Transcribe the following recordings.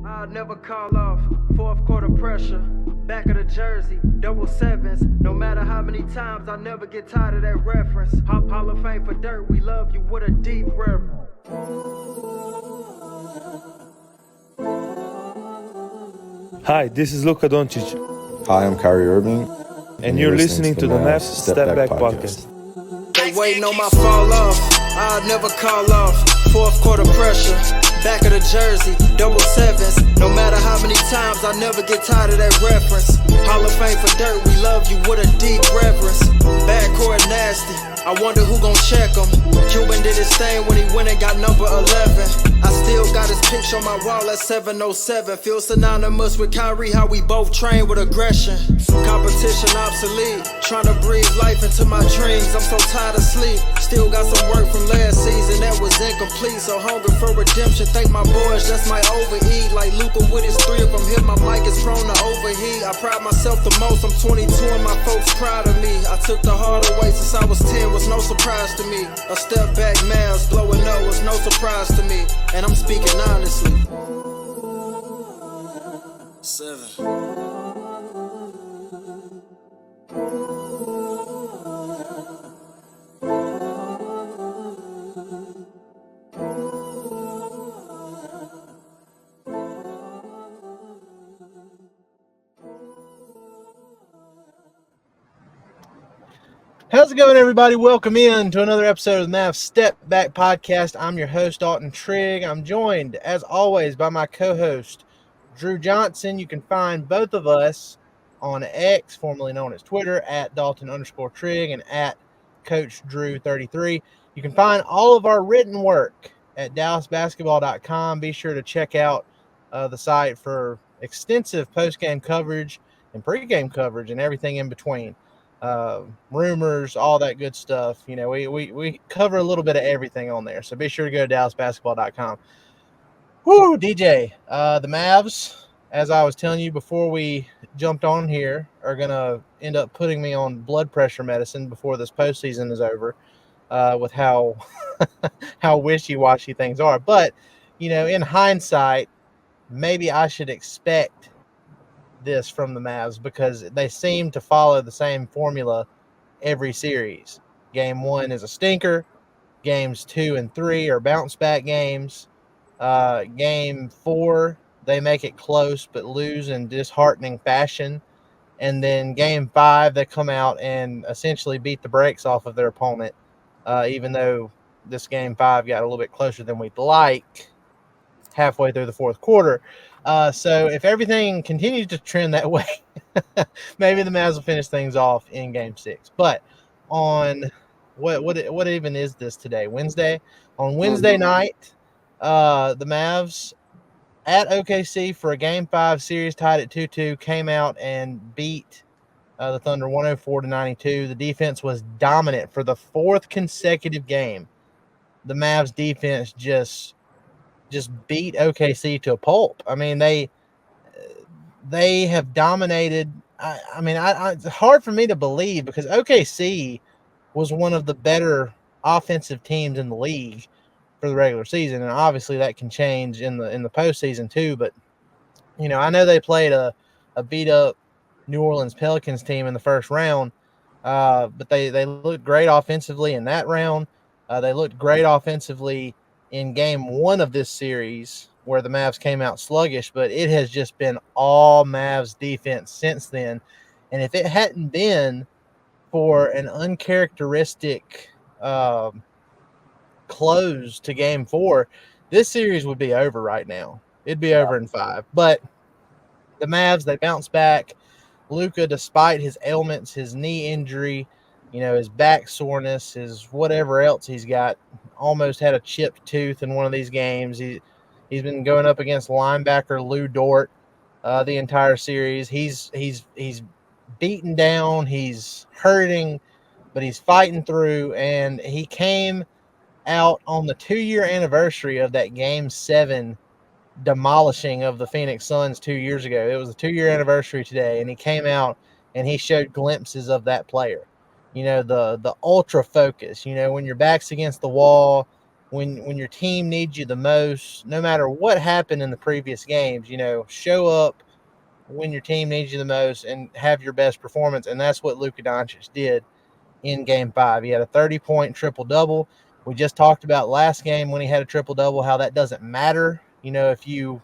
I'll never call off. Fourth quarter pressure. Back of the jersey. Double sevens. No matter how many times, I never get tired of that reference. Hall of Fame for Dirt. We love you with a deep reverence. Hi, this is Luka Doncic. Hi, I'm Kyrie Irving. And you're listening to the Mavs Step Back Podcast. They waiting on my fall off. I'll never call off. Fourth quarter pressure. Back of the jersey. Double sevens. No matter how many times, I never get tired of that reference. Hall of Fame for Dirt. We love you with a deep reverence. Backcourt nasty. I wonder who gon' check him. Cuban did his thing when he went and got number 11. I still got his picture on my wall at 707. Feel synonymous with Kyrie, how we both train with aggression. Competition obsolete. Trying to breathe life into my dreams. I'm so tired of sleep. Still got some work from last season that was incomplete. So hungry for redemption. Thank my boys, just might overeat. Like Luka with his 3 of them hit, my mic is prone to overheat. I pride myself the most. I'm 22 and my folks proud of me. I took the heart away since I was 10. Was no surprise to me. A step back, Mavs blowing up was no surprise to me. And I'm speaking honestly. 7. How's it going, everybody? Welcome in to another episode of the Mavs Step Back Podcast. I'm your host, Dalton Trigg. I'm joined, as always, by my co-host, Drew Johnson. You can find both of us on X, formerly known as Twitter, at Dalton_Trigg and at Coach Drew33. You can find all of our written work at DallasBasketball.com. Be sure to check out the site for extensive post-game coverage and pre-game coverage and everything in between. Rumors, all that good stuff. You know, we cover a little bit of everything on there. So be sure to go to DallasBasketball.com. Whoo, DJ. The Mavs, as I was telling you before we jumped on here, are going to end up putting me on blood pressure medicine before this postseason is over with how how wishy-washy things are. But, you know, in hindsight, maybe I should expect this from the Mavs because they seem to follow the same formula every series. Game 1 is a stinker. Games 2 and 3 are bounce back games. Game 4, they make it close but lose in disheartening fashion. And then game 5, they come out and essentially beat the brakes off of their opponent, even though this game 5 got a little bit closer than we'd like halfway through the fourth quarter. So if everything continues to trend that way, maybe the Mavs will finish things off in Game 6. But on what even is this today? Wednesday? On Wednesday night, the Mavs at OKC for a Game 5 series tied at 2-2 came out and beat the Thunder 104-92. The defense was dominant for the 4th consecutive game. The Mavs defense just beat OKC to a pulp. I mean, they have dominated. It's hard for me to believe because OKC was one of the better offensive teams in the league for the regular season, and obviously that can change in the postseason too. But you know, I know they played a beat up New Orleans Pelicans team in the first round, but they looked great offensively in that round. They looked great offensively in game 1 of this series where the Mavs came out sluggish, but it has just been all Mavs defense since then. And if it hadn't been for an uncharacteristic close to game 4, this series would be over right now. It'd be over in 5. But the Mavs, they bounced back. Luka, despite his ailments, his knee injury, you know, his back soreness, his whatever else he's got, almost had a chipped tooth in one of these games. He's been going up against linebacker Lou Dort the entire series. He's beaten down, he's hurting, but he's fighting through. And he came out on the 2-year anniversary of that Game 7 demolishing of the Phoenix Suns 2 years ago. It was the 2-year anniversary today, and he came out and he showed glimpses of that player. You know, the ultra focus, you know, when your back's against the wall, when your team needs you the most, no matter what happened in the previous games, show up when your team needs you the most and have your best performance. And that's what Luka Doncic did in game 5. He had a 30-point triple-double. We just talked about last game when he had a triple-double, how that doesn't matter. If you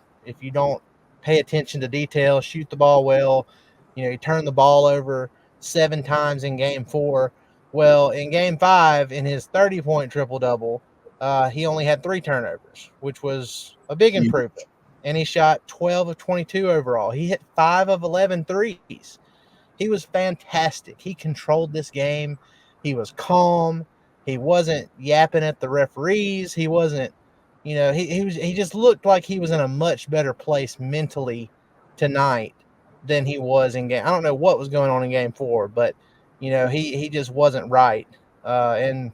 don't pay attention to detail, shoot the ball well, he turned the ball over 7 times in game 4. Well, in game 5, in his 30-point triple-double, he only had 3 turnovers, which was a big improvement. And he shot 12 of 22 overall. He hit 5 of 11 threes. He was fantastic. He controlled this game. He was calm. He wasn't yapping at the referees. He wasn't, he just looked like he was in a much better place mentally tonight than he was in game. I don't know what was going on in game 4, but he just wasn't right. And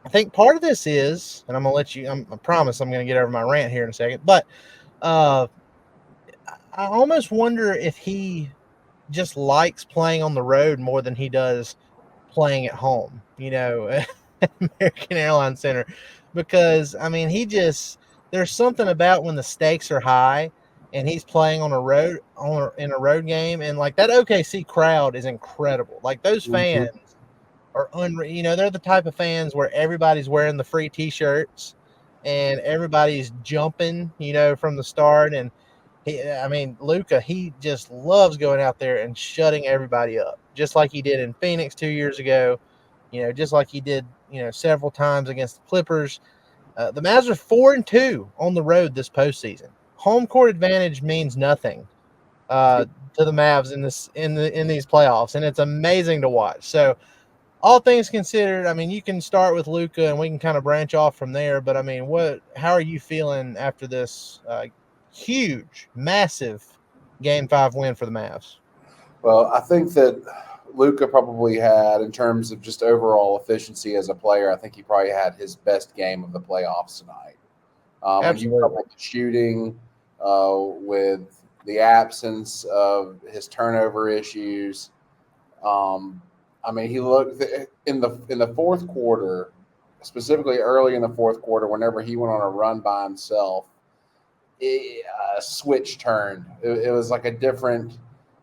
I think part of this is, and I'm gonna let you. I promise I'm gonna get over my rant here in a second, but uh, I almost wonder if he just likes playing on the road more than he does playing at home, at American Airlines Center. Because, I mean, there's something about when the stakes are high and he's playing on a road, in a road game. And like that OKC crowd is incredible. Like those fans are unreal. They're the type of fans where everybody's wearing the free t-shirts and everybody's jumping, from the start. And Luka, he just loves going out there and shutting everybody up, just like he did in Phoenix 2 years ago, just like he did, several times against the Clippers. The Mavs are 4-2 on the road this postseason. Home court advantage means nothing to the Mavs in these playoffs, and it's amazing to watch. So, all things considered, I mean, you can start with Luka, and we can kind of branch off from there. But I mean, how are you feeling after this huge, massive Game 5 win for the Mavs? Well, I think that Luka probably had, in terms of just overall efficiency as a player, I think he probably had his best game of the playoffs tonight. When you couple the shooting with the absence of his turnover issues, he looked in the fourth quarter, specifically early in the fourth quarter, whenever he went on a run by himself, a switch turned. It was like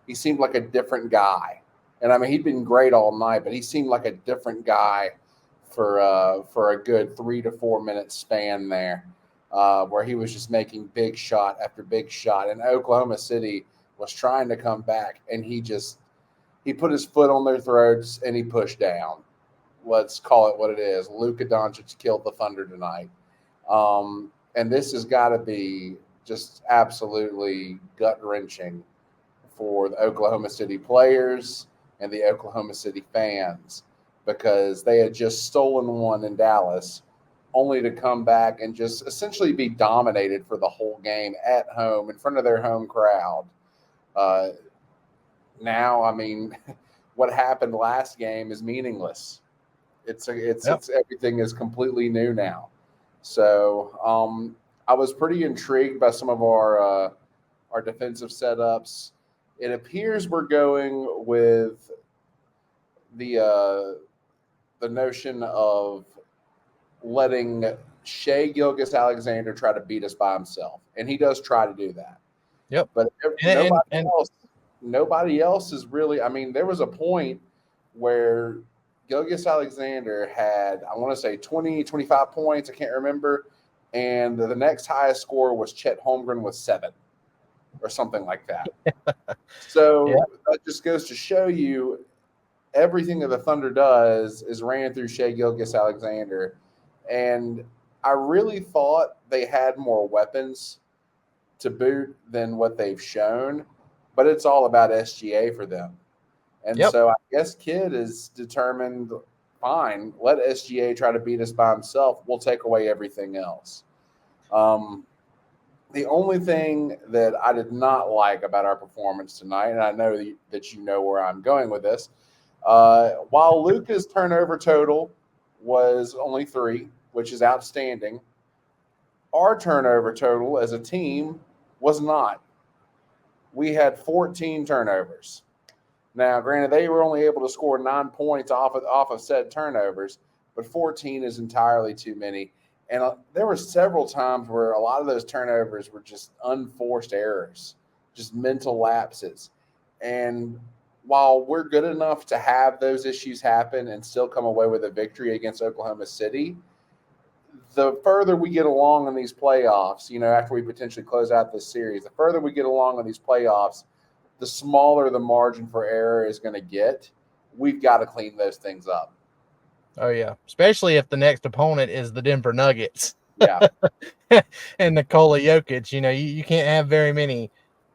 he seemed like a different guy. And I mean, he'd been great all night, but he seemed like a different guy for a good 3 to 4 minute span there, where he was just making big shot after big shot. And Oklahoma City was trying to come back, and he put his foot on their throats and he pushed down. Let's call it what it is. Luka Doncic killed the Thunder tonight. And this has got to be just absolutely gut-wrenching for the Oklahoma City players and the Oklahoma City fans, because they had just stolen one in Dallas only to come back and just essentially be dominated for the whole game at home in front of their home crowd. Now, I mean, what happened last game is meaningless. It's everything is completely new now. So I was pretty intrigued by some of our defensive setups. It appears we're going with the notion of letting Shai Gilgeous-Alexander try to beat us by himself, and he does try to do that. Yep. But nobody else is really. I mean, there was a point where Gilgeous-Alexander had, I want to say 20, 25 points. I can't remember. And the next highest score was Chet Holmgren with 7 or something like that. So that just goes to show you everything that the Thunder does is ran through Shai Gilgeous-Alexander. And I really thought they had more weapons to boot than what they've shown, but it's all about SGA for them. And so I guess Kidd is determined, fine, let SGA try to beat us by himself. We'll take away everything else. The only thing that I did not like about our performance tonight, and I know that you know where I'm going with this, while Luka's turnover total was only 3, which is outstanding, our turnover total as a team was not. We had 14 turnovers. Now, granted, they were only able to score 9 points off of said turnovers, but 14 is entirely too many. And there were several times where a lot of those turnovers were just unforced errors, just mental lapses. And while we're good enough to have those issues happen and still come away with a victory against Oklahoma City, the further we get along in these playoffs, after we potentially close out this series, the further we get along in these playoffs, the smaller the margin for error is going to get. We've got to clean those things up. Oh, yeah. Especially if the next opponent is the Denver Nuggets. Yeah. And Nikola Jokic. You can't have very many.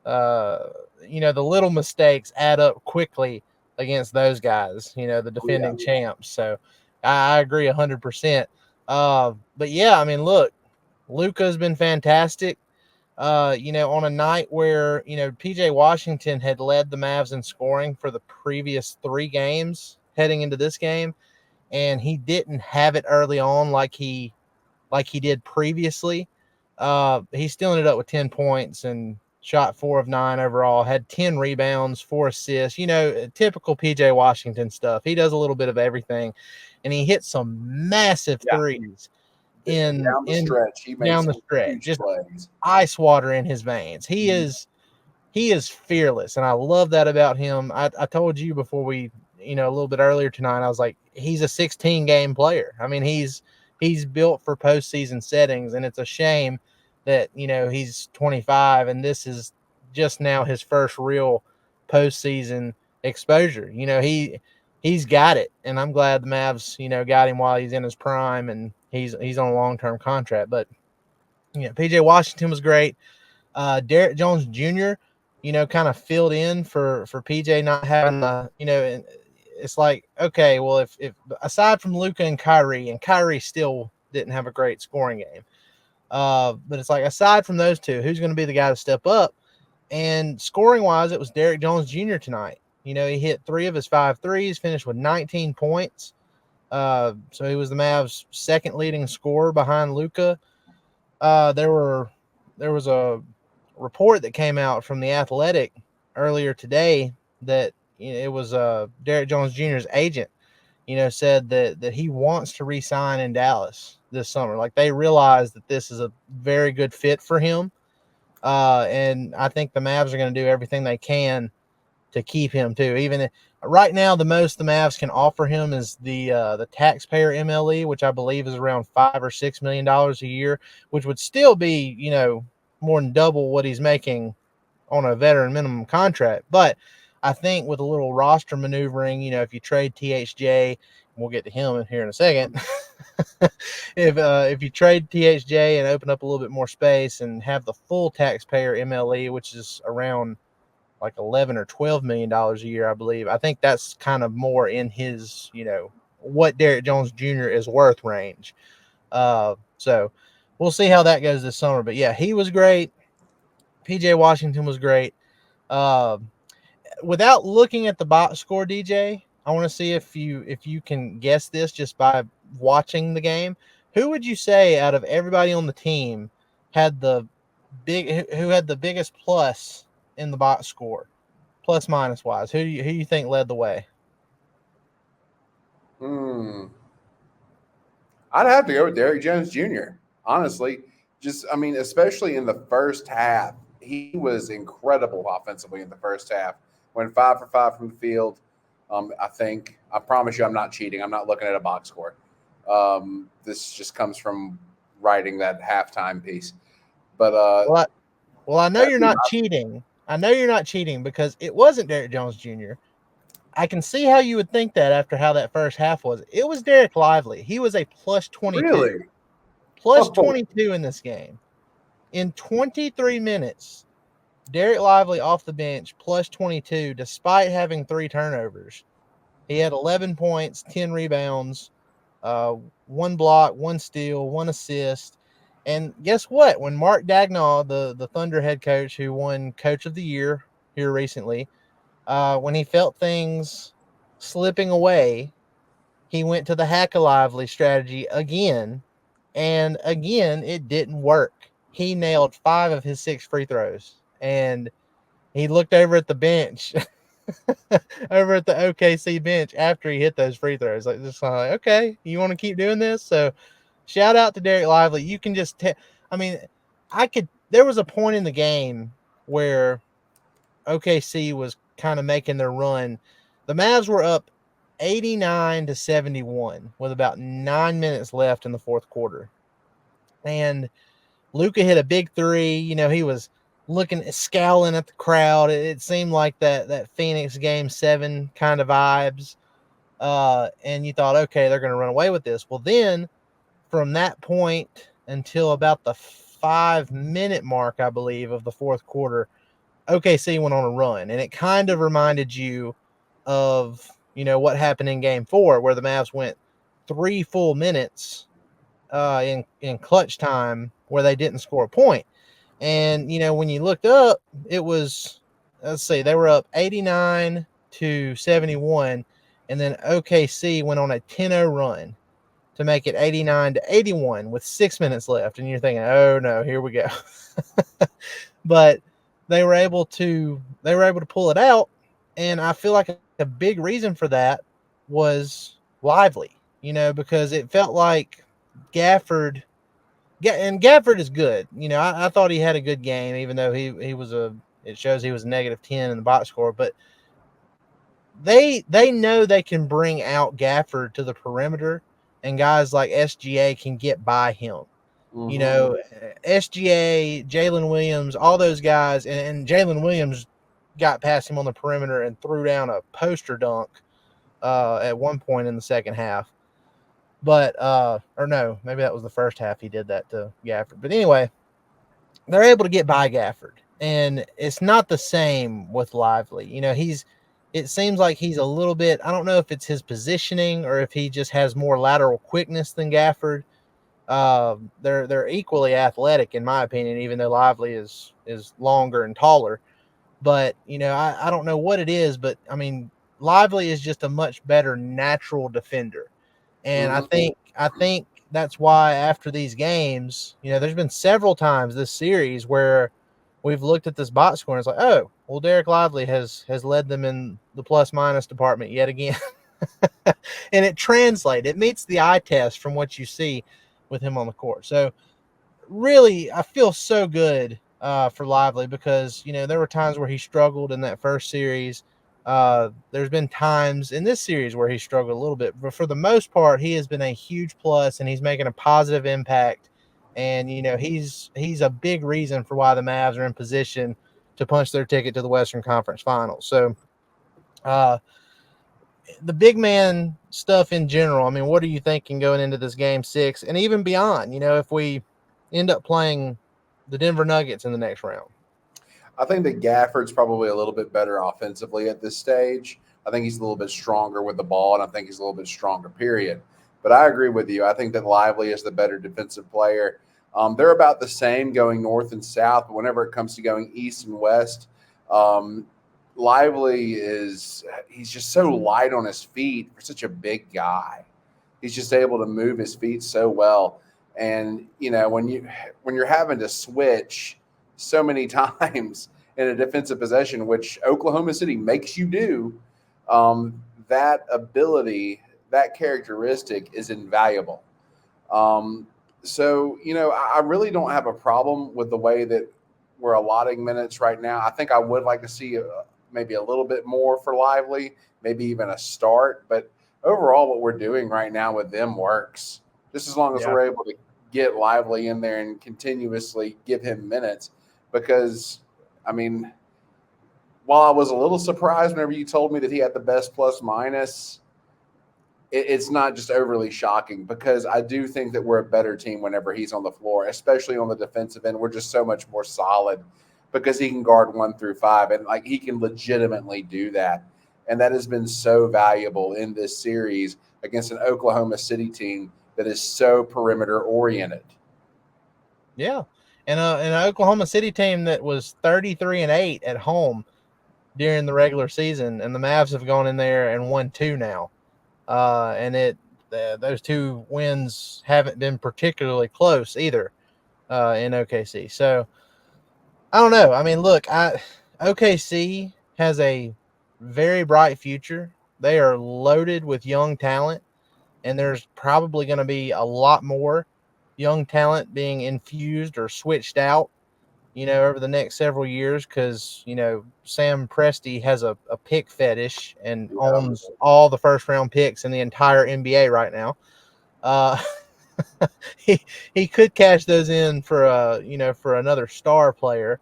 The little mistakes add up quickly against those guys, the defending champs. So I agree 100%. But, yeah, I mean, look, Luka's been fantastic. On a night where, PJ Washington had led the Mavs in scoring for the previous 3 games heading into this game, and he didn't have it early on like he did previously. He still ended up with 10 points and shot 4 of 9 overall, had 10 rebounds, 4 assists, typical PJ Washington stuff. He does a little bit of everything, and he hit some massive threes down the stretch. He makes just plays. Ice water in his veins. He is fearless, and I love that about him. I told you before we, a little bit earlier tonight, I was like, he's a 16-game player. I mean, he's built for postseason settings, and it's a shame that, he's 25, and this is just now his first real postseason exposure. He's got it, and I'm glad the Mavs, got him while he's in his prime, and he's on a long-term contract. But, PJ Washington was great. Derek Jones Jr., kind of filled in for PJ not having it's like, okay, well, if aside from Luka and Kyrie still didn't have a great scoring game. But it's like, aside from those two, who's going to be the guy to step up? And scoring wise, it was Derek Jones Jr. tonight. He hit 3 of his 5 threes, finished with 19 points. So he was the Mavs' second leading scorer behind Luka. There was a report that came out from The Athletic earlier today that it was Derek Jones Jr.'s agent, said that he wants to re-sign in Dallas this summer. Like, they realize that this is a very good fit for him. And I think the Mavs are going to do everything they can to keep him too. Even right now, the most the Mavs can offer him is the taxpayer MLE, which I believe is around $5 or $6 million a year, which would still be, more than double what he's making on a veteran minimum contract. But I think with a little roster maneuvering, if you trade THJ, we'll get to him here in a second. If you trade THJ and open up a little bit more space and have the full taxpayer MLE, which is around like $11 or $12 million a year, I believe. I think that's kind of more in his, what Derek Jones Jr. is worth range. So we'll see how that goes this summer. But yeah, he was great. PJ Washington was great. Without looking at the box score, DJ, I want to see if you can guess this just by watching the game. Who would you say out of everybody on the team had who had the biggest plus in the box score, plus minus wise? Who do you think led the way? I'd have to go with Derek Jones Jr. Honestly, especially in the first half, he was incredible offensively in the first half. Went 5 for 5 from the field. I promise you, I'm not cheating. I'm not looking at a box score. This just comes from writing that halftime piece. But well, I know you're not cheating. I know you're not cheating because it wasn't Derek Jones Jr. I can see how you would think that after how that first half was. It was Derek Lively. He was a plus 22. Really? Plus 22 in this game. In 23 minutes, Derek Lively off the bench, plus 22, despite having 3 turnovers. He had 11 points, 10 rebounds, 1 block, 1 steal, 1 assist. And guess what? When Mark Dagnall, the Thunder head coach who won Coach of the Year here recently, when he felt things slipping away, he went to the hack-a-lively strategy again, and again, it didn't work. He nailed 5 of his 6 free throws, and he looked over at the bench, over at the OKC bench after he hit those free throws. Like, okay, you want to keep doing this? So Shout out to Derek Lively. You can just tell. I mean, there was a point in the game where OKC was kind of making their run. The Mavs were up 89-71 with about 9 minutes left in the fourth quarter. And Luka hit a big three. He was scowling at the crowd. It seemed like that Phoenix Game 7 kind of vibes. And you thought, okay, they're going to run away with this. Well, then from that point until about the 5-minute mark, I believe, of the fourth quarter, OKC went on a run. And it kind of reminded you of, what happened in Game 4, where the Mavs went 3 full minutes in clutch time where they didn't score a point. And, when you looked up, it was, let's see, they were up 89-71. And then OKC went on a 10-0 run to make it 89-81 with 6 minutes left. And you're thinking, oh no, here we go. But they were able to pull it out. And I feel like a big reason for that was Lively, because it felt like Gafford is good. I thought he had a good game, even though it shows he was -10 in the box score, but they know they can bring out Gafford to the perimeter, and guys like SGA can get by him. SGA, Jalen Williams, all those guys, and Jalen Williams got past him on the perimeter and threw down a poster dunk at one point in the second half. But, or no, maybe that was the first half he did that to Gafford. But anyway, they're able to get by Gafford. And it's not the same with Lively. It seems like he's a little bit, I don't know if it's his positioning or if he just has more lateral quickness than Gafford. They're equally athletic, in my opinion, even though Lively is longer and taller. But, I don't know what it is, but, I mean, Lively is just a much better natural defender. And I think that's why after these games, there's been several times this series where we've looked at this box score and it's like, oh, well, Derek Lively has led them in the plus minus department yet again. And it translates. It meets the eye test from what you see with him on the court. So really, I feel so good for Lively because, there were times where he struggled in that first series. There's been times in this series where he struggled a little bit, but for the most part, he has been a huge plus and he's making a positive impact. And, he's a big reason for why the Mavs are in position to punch their ticket to the Western Conference Finals. So, the big man stuff in general, I mean, what are you thinking going into this Game 6 and even beyond, if we end up playing the Denver Nuggets in the next round? I think that Gafford's probably a little bit better offensively at this stage. I think he's a little bit stronger with the ball, and I think he's a little bit stronger, period. But I agree with you. I think that Lively is the better defensive player. They're about the same going north and south, but whenever it comes to going east and west, Lively he's just so light on his feet for such a big guy. He's just able to move his feet so well. And, when you're having to switch so many times in a defensive possession, which Oklahoma City makes you do, that ability, that characteristic is invaluable. So, I really don't have a problem with the way that we're allotting minutes right now. I think I would like to see maybe a little bit more for Lively, maybe even a start. But overall, what we're doing right now with them works. Just as long as we're able to get Lively in there and continuously give him minutes. Because, I mean, while I was a little surprised whenever you told me that he had the best plus minus, it's not just overly shocking because I do think that we're a better team whenever he's on the floor, especially on the defensive end. We're just so much more solid because he can guard 1 through 5, and he can legitimately do that. And that has been so valuable in this series against an Oklahoma City team that is so perimeter oriented. Yeah. And an Oklahoma City team that was 33-8 at home during the regular season, and the Mavs have gone in there and won 2 now. And those 2 wins haven't been particularly close either in OKC. So I don't know. I mean, look, OKC has a very bright future. They are loaded with young talent, and there's probably going to be a lot more young talent being infused or switched out, over the next several years because, Sam Presti has a pick fetish and owns all the first-round picks in the entire NBA right now. Uh, he could cash those in for another star player,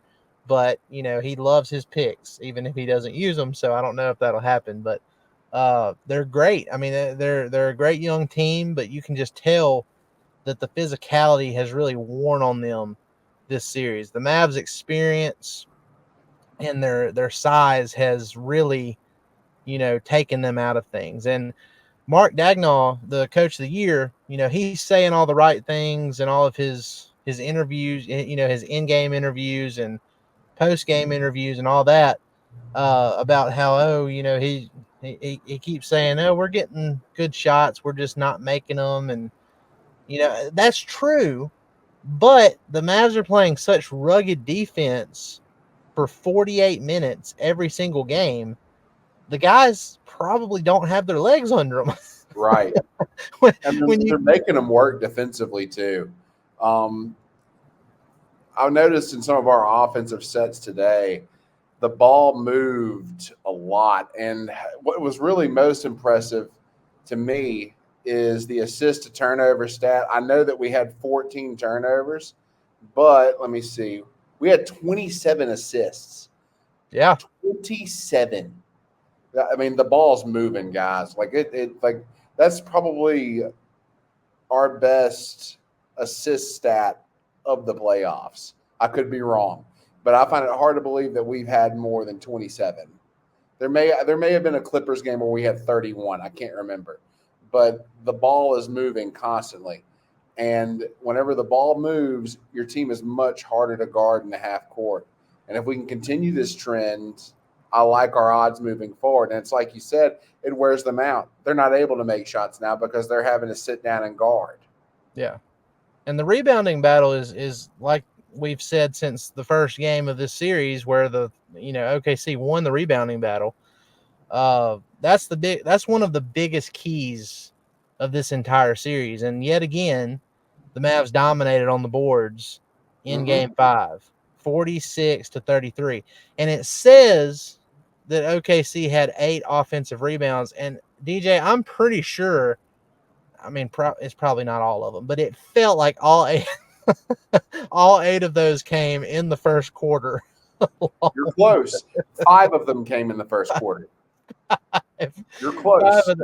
but he loves his picks even if he doesn't use them. So I don't know if that'll happen, but they're great. I mean, they're a great young team, but you can just tell that the physicality has really worn on them this series. The Mavs' experience and their size has really, taken them out of things. And Mark Dagnall, the coach of the year, he's saying all the right things in all of his interviews, his in-game interviews and post-game interviews and all that, about how, he keeps saying, oh, we're getting good shots, we're just not making them. And, that's true, but the Mavs are playing such rugged defense for 48 minutes every single game. The guys probably don't have their legs under them. Right. And they're making them work defensively too. I noticed in some of our offensive sets today, the ball moved a lot. And what was really most impressive to me is the assist to turnover stat. I know that we had 14 turnovers, but let me see. We had 27 assists. Yeah. 27. I mean, the ball's moving, guys. Like that's probably our best assist stat of the playoffs. I could be wrong, but I find it hard to believe that we've had more than 27. There may have been a Clippers game where we had 31. I can't remember, but the ball is moving constantly, and whenever the ball moves, your team is much harder to guard in the half court. And if we can continue this trend, I like our odds moving forward. And it's like you said, it wears them out. They're not able to make shots now because they're having to sit down and guard. Yeah. And the rebounding battle is like we've said since the first game of this series where the OKC won the rebounding battle. That's one of the biggest keys of this entire series. And yet again, the Mavs dominated on the boards in game 5, 46-33. And it says that OKC had 8 offensive rebounds. And DJ, I'm pretty sure, I mean, it's probably not all of them, but it felt like all 8 all 8 of those came in the first quarter. You're close. 5 of them came in the first quarter. You're close.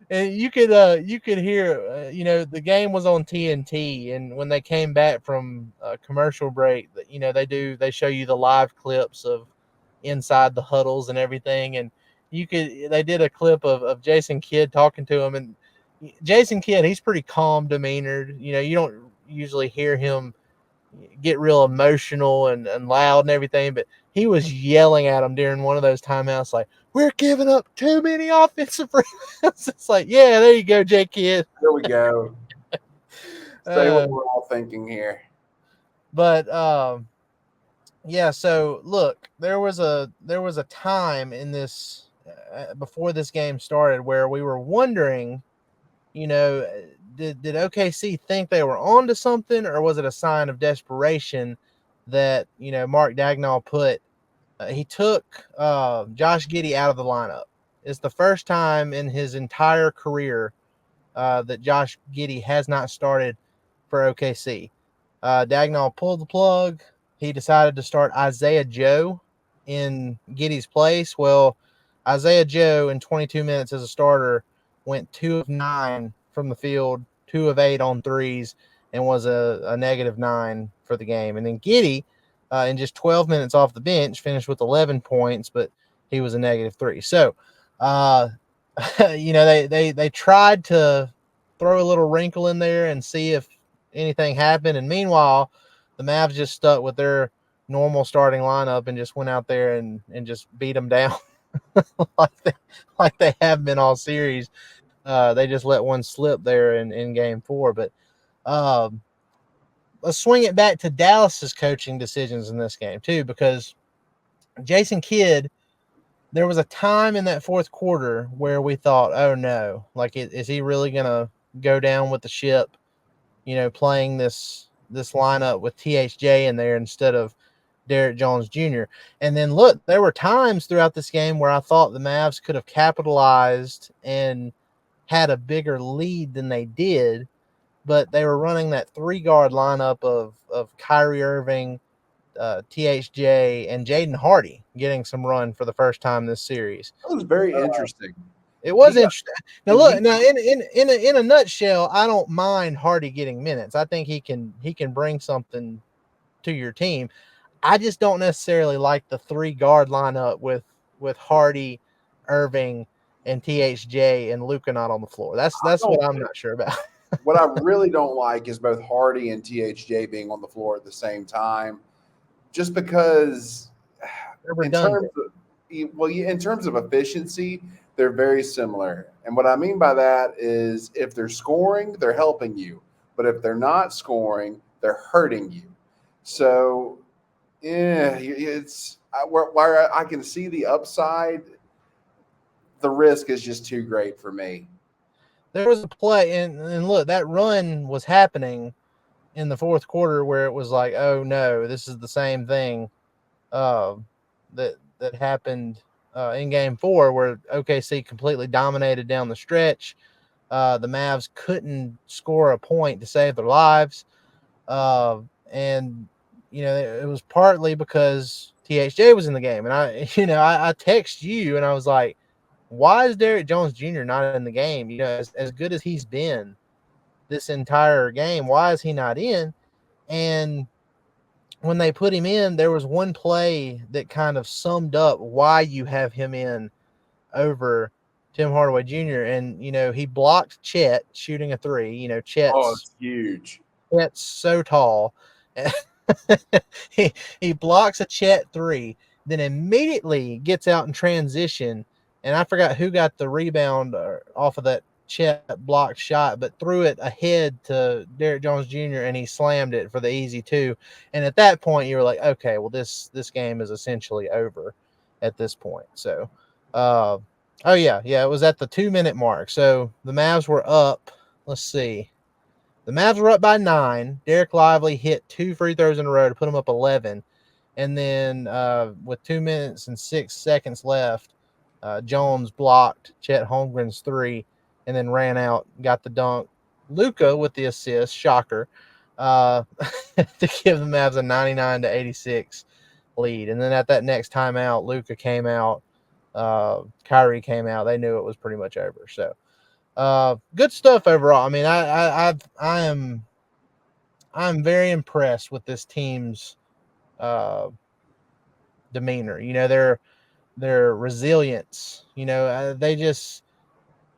And you could hear, the game was on TNT, and when they came back from a commercial break, they show you the live clips of inside the huddles and everything, and they did a clip of Jason Kidd talking to him, and Jason Kidd, he's pretty calm demeanored. You don't usually hear him get real emotional and loud and everything, but he was yelling at him during one of those timeouts like, we're giving up too many offensive rebounds. It's like, yeah, there you go, J Kidd. There we go. Say what we're all thinking here. But yeah, so look, there was a time in this before this game started where we were wondering, did OKC think they were on to something, or was it a sign of desperation that, Mark Dagnall put? He took Josh Giddey out of the lineup. It's the first time in his entire career that Josh Giddey has not started for OKC. Dagnall pulled the plug. He decided to start Isaiah Joe in Giddey's place. Well, Isaiah Joe in 22 minutes as a starter went 2 of 9 from the field, 2 of 8 on threes, and was a -9 for the game. And then Giddey, in just 12 minutes off the bench, finished with 11 points, but he was a -3. So, they tried to throw a little wrinkle in there and see if anything happened. And meanwhile, the Mavs just stuck with their normal starting lineup and just went out there and just beat them down like they have been all series. They just let one slip there in game 4. But let's swing it back to Dallas's coaching decisions in this game too, because Jason Kidd, there was a time in that fourth quarter where we thought, oh no, like, is he really going to go down with the ship playing this lineup with THJ in there instead of Derrick Jones Jr. And then look, there were times throughout this game where I thought the Mavs could have capitalized and had a bigger lead than they did, but they were running that 3-guard lineup of Kyrie Irving, THJ, and Jaden Hardy getting some run for the first time this series. That was very interesting. It was He got- interesting. Now look, now in a nutshell, I don't mind Hardy getting minutes. I think he can bring something to your team. I just don't necessarily like the 3-guard lineup with Hardy, Irving, and THJ and Luka not on the floor. That's what I'm not sure about. What I really don't like is both Hardy and THJ being on the floor at the same time, just because in terms of efficiency, they're very similar. And what I mean by that is if they're scoring, they're helping you. But if they're not scoring, they're hurting you. So, yeah, it's where I can see the upside, the risk is just too great for me. There was a play, and look, that run was happening in the fourth quarter where it was like, oh no, this is the same thing that happened in Game 4, where OKC completely dominated down the stretch. The Mavs couldn't score a point to save their lives, and it was partly because THJ was in the game, and I text you and I was like, why is Derrick Jones Jr. not in the game? As good as he's been this entire game, why is he not in? And when they put him in, there was one play that kind of summed up why you have him in over Tim Hardaway Jr. And, he blocked Chet shooting a 3. It's huge. Chet's so tall. he blocks a Chet 3, then immediately gets out in transition. And I forgot who got the rebound off of that Chet blocked shot, but threw it ahead to Derrick Jones Jr. and he slammed it for the easy 2. And at that point, you were like, okay, well, this game is essentially over at this point. So, it was at the 2-minute mark. So the Mavs were up. Let's see. The Mavs were up by 9. Derek Lively hit 2 free throws in a row to put them up 11. And then with 2 minutes and 6 seconds left, Jones blocked Chet Holmgren's 3 and then ran out, got the dunk. Luka with the assist, shocker, to give the Mavs a 99-86 lead. And then at that next timeout, Luka came out, Kyrie came out. They knew it was pretty much over. So good stuff overall. I mean, I'm very impressed with this team's demeanor. Their resilience,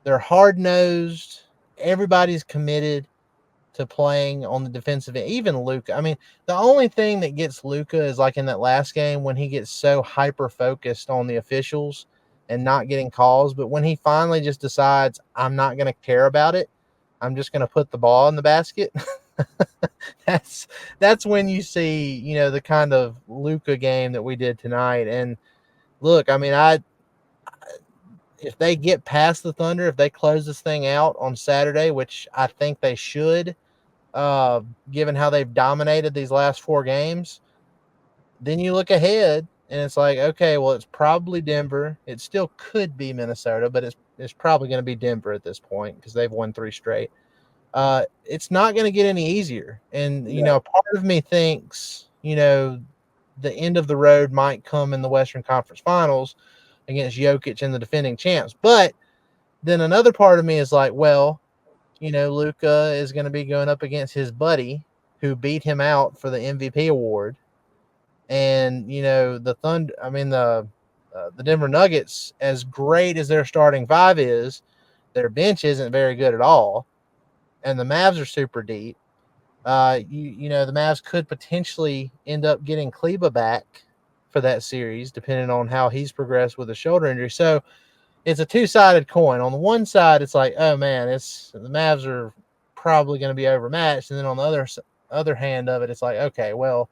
they're hard-nosed. Everybody's committed to playing on the defensive end. Even Luka. I mean, the only thing that gets Luka is like in that last game when he gets so hyper-focused on the officials and not getting calls. But when he finally just decides, I'm not going to care about it, I'm just going to put the ball in the basket. That's when you see, the kind of Luka game that we did tonight. And look, I mean, if they get past the Thunder, if they close this thing out on Saturday, which I think they should, given how they've dominated these last 4 games, then you look ahead and it's like, okay, well, it's probably Denver. It still could be Minnesota, but it's probably going to be Denver at this point because they've won 3 straight. It's not going to get any easier. And, part of me thinks, the end of the road might come in the Western Conference Finals against Jokic and the defending champs. But then another part of me is like, well, Luka is going to be going up against his buddy who beat him out for the MVP award. And, the Denver Nuggets, as great as their starting 5 is, their bench isn't very good at all. And the Mavs are super deep. The Mavs could potentially end up getting Kleba back for that series, depending on how he's progressed with a shoulder injury. So it's a 2-sided coin. On the one side, it's like, oh man, the Mavs are probably going to be overmatched. And then on the other hand of it, it's like, okay, well,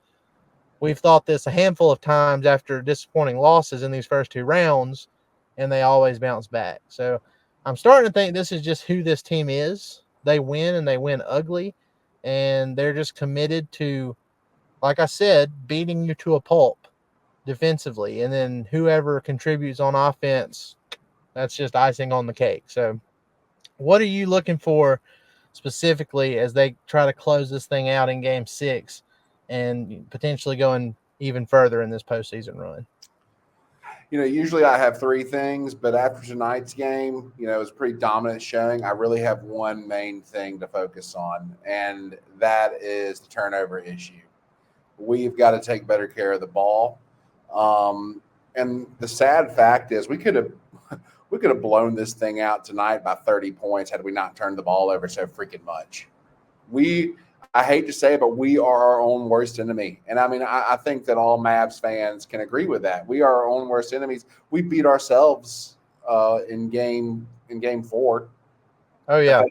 we've thought this a handful of times after disappointing losses in these first 2 rounds, and they always bounce back. So I'm starting to think this is just who this team is. They win, and they win ugly. and they're just committed to, like I said, beating you to a pulp defensively, and then whoever contributes on offense, that's just icing on the cake. So what are you looking for specifically as they try to close this thing out in game 6 and potentially going even further in this postseason run? Usually I have three things, but after tonight's game, it was a pretty dominant showing. I really have one main thing to focus on, and that is the turnover issue. We've got to take better care of the ball. And the sad fact is we could have blown this thing out tonight by 30 points had we not turned the ball over so freaking much. I hate to say it, but we are our own worst enemy. And I mean, I think that all Mavs fans can agree with that. We are our own worst enemies. We beat ourselves in game 4. Oh yeah,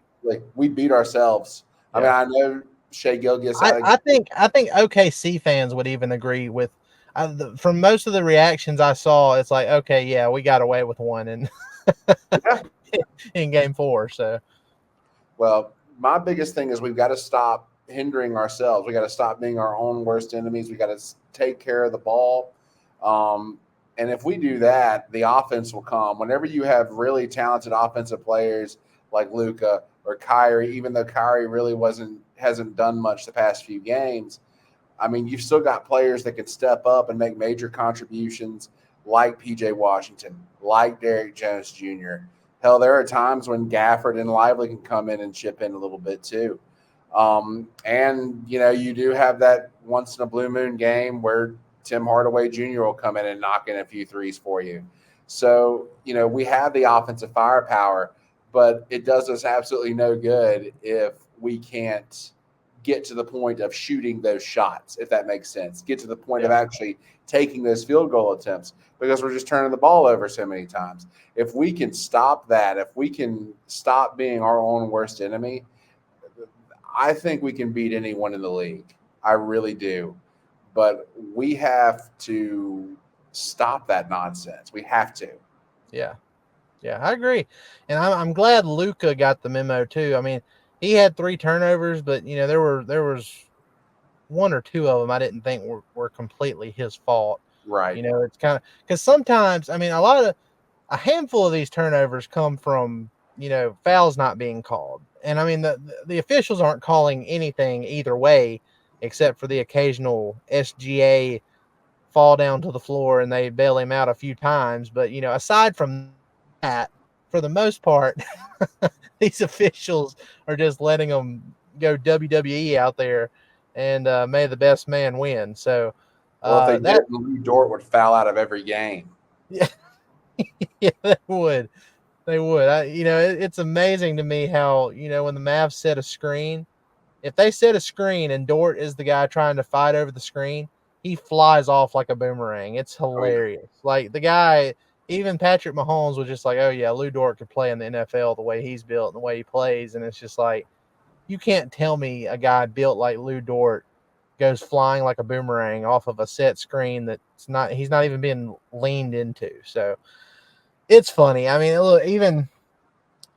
we beat ourselves. Yeah. I mean, I know Shea Gilgeous. I think OKC fans would even agree with. From most of the reactions I saw, it's like, okay, yeah, we got away with one in game 4. So, well, my biggest thing is we've got to stop hindering ourselves. We got to stop being our own worst enemies. We got to take care of the ball. And if we do that, the offense will come. Whenever you have really talented offensive players like Luka or Kyrie, even though Kyrie really hasn't done much the past few games, I mean, you've still got players that can step up and make major contributions like P.J. Washington, like Derrick Jones Jr. Hell, there are times when Gafford and Lively can come in and chip in a little bit too. And, you do have that once in a blue moon game where Tim Hardaway Jr. will come in and knock in a few threes for you. So, we have the offensive firepower, but it does us absolutely no good if we can't get to the point of shooting those shots, if that makes sense. Get to the point of actually taking those field goal attempts, because we're just turning the ball over so many times. If we can stop that, if we can stop being our own worst enemy, I think we can beat anyone in the league. I really do. But we have to stop that nonsense. We have to. Yeah, I agree. And I'm glad Luka got the memo too. I mean, he had 3 turnovers, but there was 1 or 2 of them I didn't think were completely his fault. Right. It's kind of because sometimes, I mean, a handful of these turnovers come from fouls not being called, and I mean the officials aren't calling anything either way, except for the occasional SGA fall down to the floor and they bail him out a few times. But aside from that, for the most part, these officials are just letting them go WWE out there, and may the best man win. So, well, if they did, Dort would foul out of every game. Yeah, yeah, they would. It's amazing to me how when the Mavs set a screen, if they set a screen and Dort is the guy trying to fight over the screen, he flies off like a boomerang. It's hilarious. Like the guy. Even Patrick Mahomes was just like, oh, yeah, Lou Dort could play in the NFL the way he's built and the way he plays. And it's just like, you can't tell me a guy built like Lou Dort goes flying like a boomerang off of a set screen he's not even being leaned into. So it's funny. I mean, look, even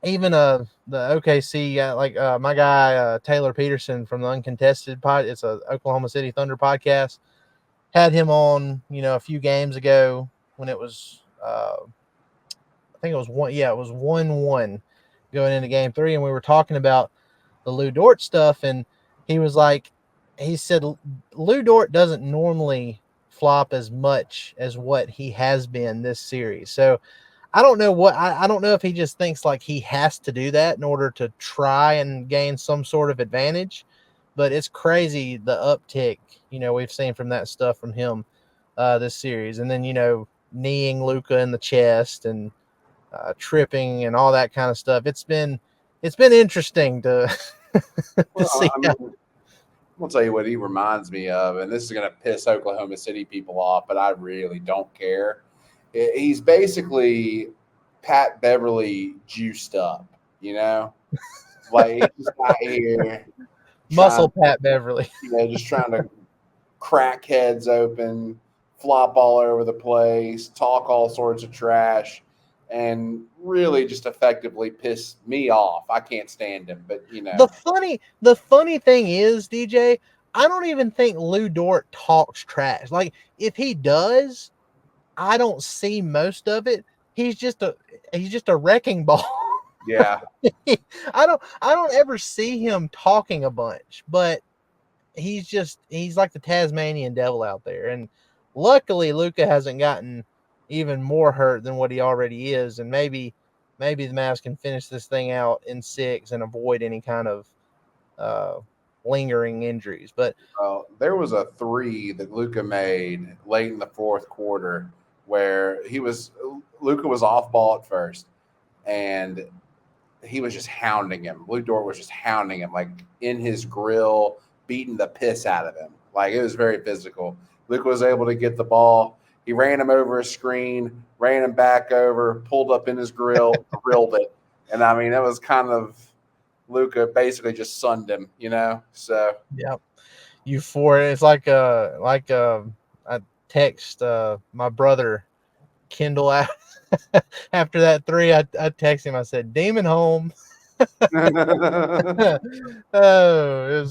the OKC, my guy Taylor Peterson from the Uncontested pod, it's a Oklahoma City Thunder podcast, had him on, a few games ago when it was I think it was 1-1 going into game 3, and we were talking about the Lou Dort stuff, and he said Lou Dort doesn't normally flop as much as what he has been this series. So I don't know I don't know if he just thinks like he has to do that in order to try and gain some sort of advantage, but it's crazy the uptick we've seen from that stuff from him this series. And then kneeing Luka in the chest and tripping and all that kind of stuff. It's been interesting to see. I'll tell you what he reminds me of, and this is going to piss Oklahoma City people off, but I really don't care. He's basically Pat Beverly juiced up, like he's just out here. Muscle Pat Beverly. Just trying to crack heads open, flop all over the place, talk all sorts of trash. and really just effectively pissed me off. I can't stand him, but The funny thing is, DJ, I don't even think Lou Dort talks trash. Like, if he does, I don't see most of it. He's just a wrecking ball. yeah, I don't ever see him talking a bunch, but he's like the Tasmanian devil out there. And luckily Luka hasn't gotten even more hurt than what he already is, and maybe the Mavs can finish this thing out in 6 and avoid any kind of lingering injuries. But there was a three that Luka made late in the fourth quarter where Luka was off ball at first, and he was just hounding him. Lou Dort was just hounding him, like in his grill, beating the piss out of him. Like, it was very physical. Luka was able to get the ball. He ran him over a screen, ran him back over, pulled up in his grill, grilled it. And I mean, it was kind of Luka basically just sunned him, So yep, euphoria. It's like I text my brother Kendall out after that 3. I text him. I said, "Demon home." Oh,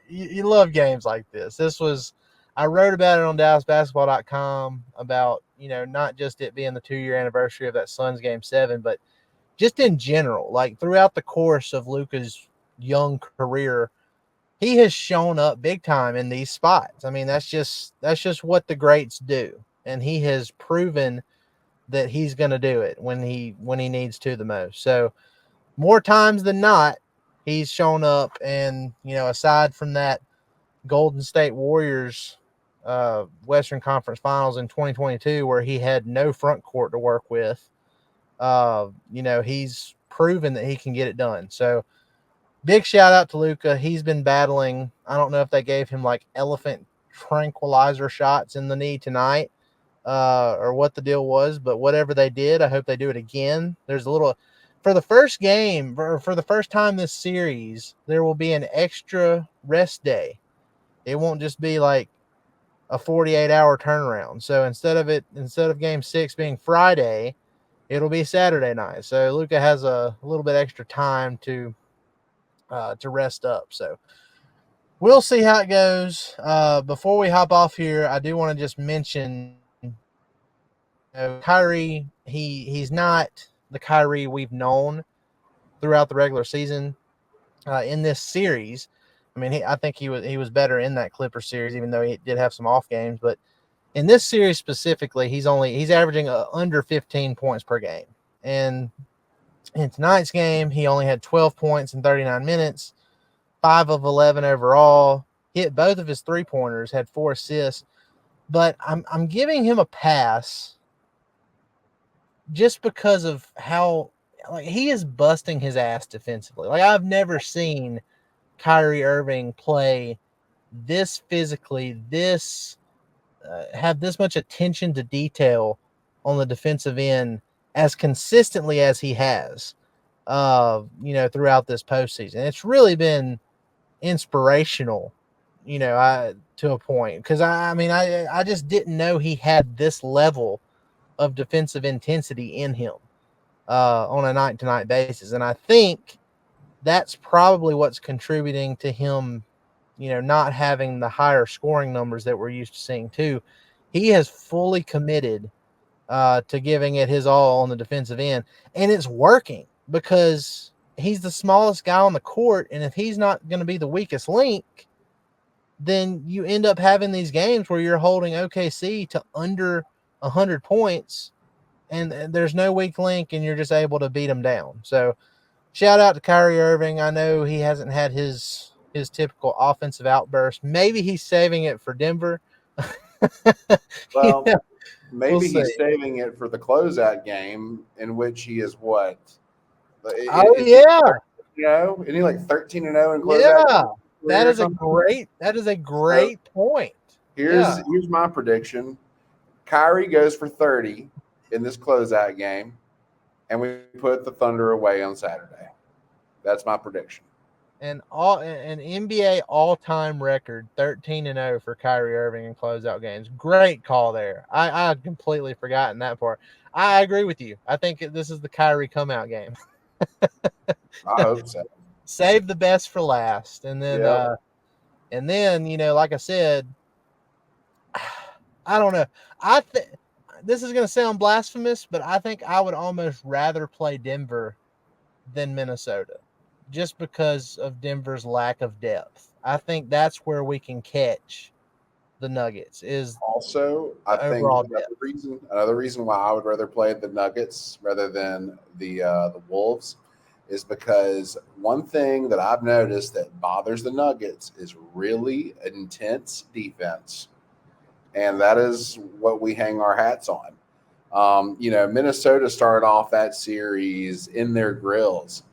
you love games like this. I wrote about it on DallasBasketball.com about, not just it being the 2-year anniversary of that Suns game 7, but just in general, like throughout the course of Luka's young career, he has shown up big time in these spots. I mean, that's just what the greats do, and he has proven that he's going to do it when he needs to the most. So more times than not, he's shown up. And, aside from that Golden State Warriors Western Conference Finals in 2022, where he had no front court to work with, he's proven that he can get it done. So big shout out to Luka. He's been battling. I don't know if they gave him like elephant tranquilizer shots in the knee tonight, or what the deal was, but whatever they did, I hope they do it again. There's a little, for the first game, for the first time this series, there will be an extra rest day. It won't just be like a 48-hour turnaround. So instead of game 6 being Friday, it'll be Saturday night. So Luka has a little bit extra time to rest up. So we'll see how it goes. Before we hop off here, I do want to just mention, Kyrie, he's not the Kyrie we've known throughout the regular season. In this series, I mean, I think he was better in that Clipper series, even though he did have some off games. But in this series specifically, he's averaging under 15 points per game. And in tonight's game, he only had 12 points in 39 minutes, 5 of 11 overall. Hit both of his 3-pointers, had 4 assists. But I'm giving him a pass just because of how, like, he is busting his ass defensively. Like, I've never seen Kyrie Irving play this physically, have this much attention to detail on the defensive end as consistently as he has, throughout this postseason. It's really been inspirational, to a point, because I just didn't know he had this level of defensive intensity in him on a night-to-night basis. And I think that's probably what's contributing to him, not having the higher scoring numbers that we're used to seeing too. He has fully committed to giving it his all on the defensive end, and it's working because he's the smallest guy on the court, and if he's not going to be the weakest link, then you end up having these games where you're holding OKC to under 100 points, and there's no weak link, and you're just able to beat them down. So shout out to Kyrie Irving. I know he hasn't had his typical offensive outburst. Maybe he's saving it for Denver. Well, Yeah, maybe he's saving it for the closeout game, in which he is what? Yeah. Isn't he like 13-0 in closeout? Yeah. That is a great point. Here's my prediction. Kyrie goes for 30 in this closeout game, and we put the Thunder away on Saturday. That's my prediction. an NBA all-time record 13-0 for Kyrie Irving in closeout games. Great call there. I had completely forgotten that part. I agree with you. I think this is the Kyrie come out game. I hope so. Save the best for last, and Yep. then like I said, I don't know. I think this is going to sound blasphemous, but I think I would almost rather play Denver than Minnesota, just because of Denver's lack of depth. I think that's where we can catch the Nuggets is Also, I the think overall depth. another reason why I would rather play the Nuggets rather than the Wolves is because one thing that I've noticed that bothers the Nuggets is really intense defense, and that is what we hang our hats on. Minnesota started off that series in their grills,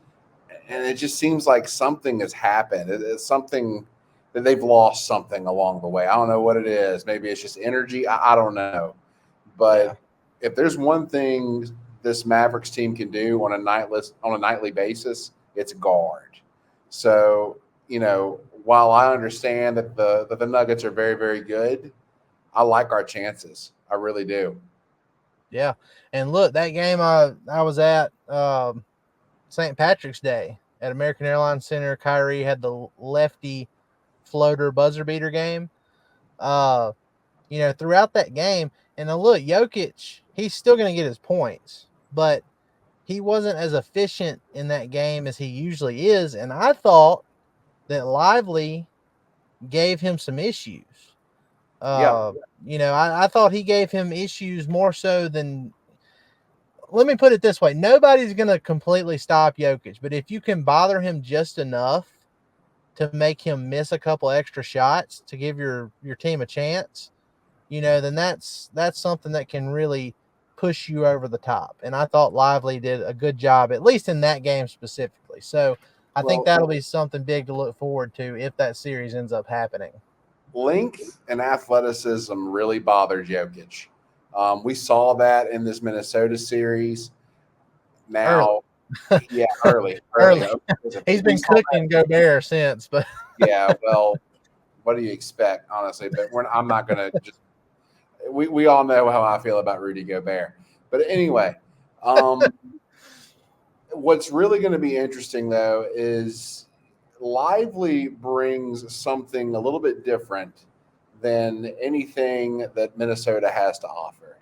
and it just seems like something has happened. It's something that they've lost something along the way. I don't know what it is. Maybe it's just energy. I don't know. Yeah. But if there's one thing this Mavericks team can do on a nightly basis, it's guard. So, while I understand that the Nuggets are very, very good, I like our chances. I really do. Yeah. And look, that game I was at St. Patrick's Day at American Airlines Center. Kyrie had the lefty floater buzzer beater game. Throughout that game, and then look, Jokic, he's still going to get his points, but he wasn't as efficient in that game as he usually is. And I thought that Lively gave him some issues. Yeah. I thought he gave him issues more so than. Let me put it this way: nobody's going to completely stop Jokic, but if you can bother him just enough to make him miss a couple extra shots to give your team a chance, then that's something that can really push you over the top. And I thought Lively did a good job, at least in that game specifically. So I think Well, that'll be something big to look forward to if that series ends up happening. length and athleticism really bothered Jokic. We saw that in this Minnesota series. Early. Now, yeah, early. Early. Okay. He's been cooking Gobert since, but Yeah, well, what do you expect, honestly? But I'm not going to just. We all know how I feel about Rudy Gobert. But anyway, what's really going to be interesting, though, is Lively brings something a little bit different than anything that Minnesota has to offer.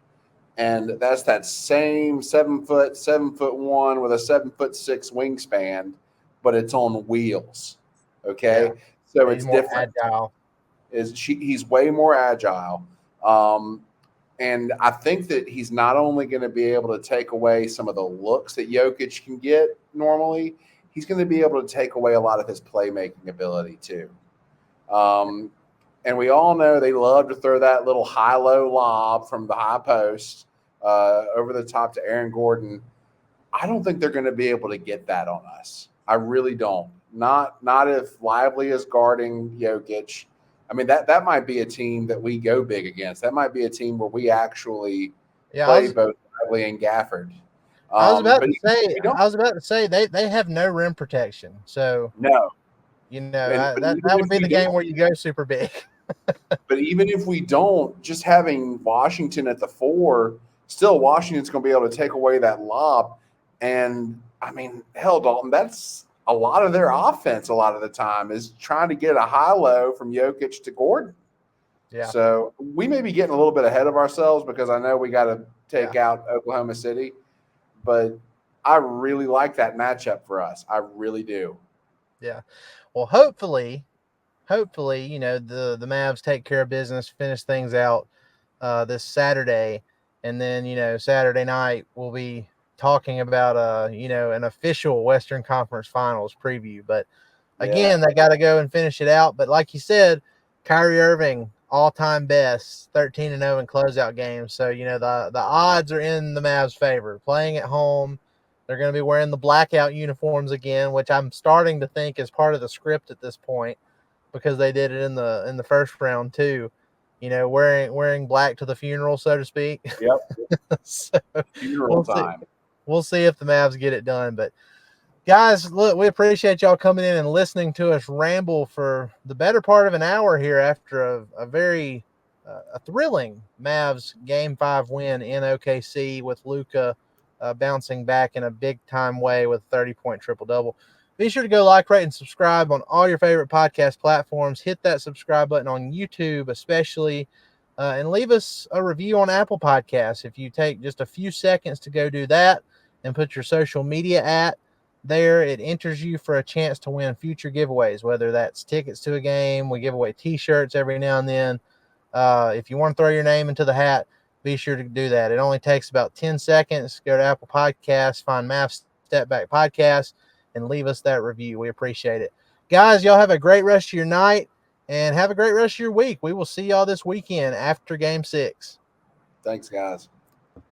And that's that same 7'1" with a 7'6" wingspan, but it's on wheels. Okay. yeah, So he's it's more different. agile. He's way more agile. And I think that he's not only going to be able to take away some of the looks that Jokic can get normally, he's going to be able to take away a lot of his playmaking ability too. And we all know they love to throw that little high-low lob from the high post over the top to Aaron Gordon. I don't think they're going to be able to get that on us. I really don't. Not if Lively is guarding Jokic. I mean, that might be a team that we go big against. That might be a team where we actually play both Lively and Gafford. I was about to say they have no rim protection. So no. That would be the game where you go super big. But even if we don't, just having Washington at the 4, still Washington's going to be able to take away that lob. And, I mean, hell, Dalton, that's a lot of their offense a lot of the time is trying to get a high-low from Jokic to Gordon. Yeah. So we may be getting a little bit ahead of ourselves because I know we got to take out Oklahoma City. But I really like that matchup for us. I really do. Yeah. Well, hopefully, the Mavs take care of business, finish things out this Saturday, and then Saturday night we'll be talking about an official Western Conference Finals preview. But again, they got to go and finish it out. But like you said, Kyrie Irving all-time best, 13-0 in closeout games. So the odds are in the Mavs' favor. Playing at home. They're going to be wearing the blackout uniforms again, which I'm starting to think is part of the script at this point because they did it in the first round too. Wearing black to the funeral, so to speak. Yep. So funeral time. We'll see if the Mavs get it done. But Guys, look, we appreciate y'all coming in and listening to us ramble for the better part of an hour here after a very a thrilling Mavs Game 5 win in OKC with Luka bouncing back in a big-time way with a 30-point triple-double. Be sure to go like, rate, and subscribe on all your favorite podcast platforms. Hit that subscribe button on YouTube especially, and leave us a review on Apple Podcasts. If you take just a few seconds to go do that and put your social media at there, it enters you for a chance to win future giveaways, whether that's tickets to a game. We give away t-shirts every now and then. If you want to throw your name into the hat, be sure to do that. It only takes about 10 seconds. Go to Apple Podcasts, find Mavs Step Back Podcast, and leave us that review. We appreciate it. Guys, y'all have a great rest of your night and have a great rest of your week. We will see y'all this weekend after Game 6. Thanks, guys.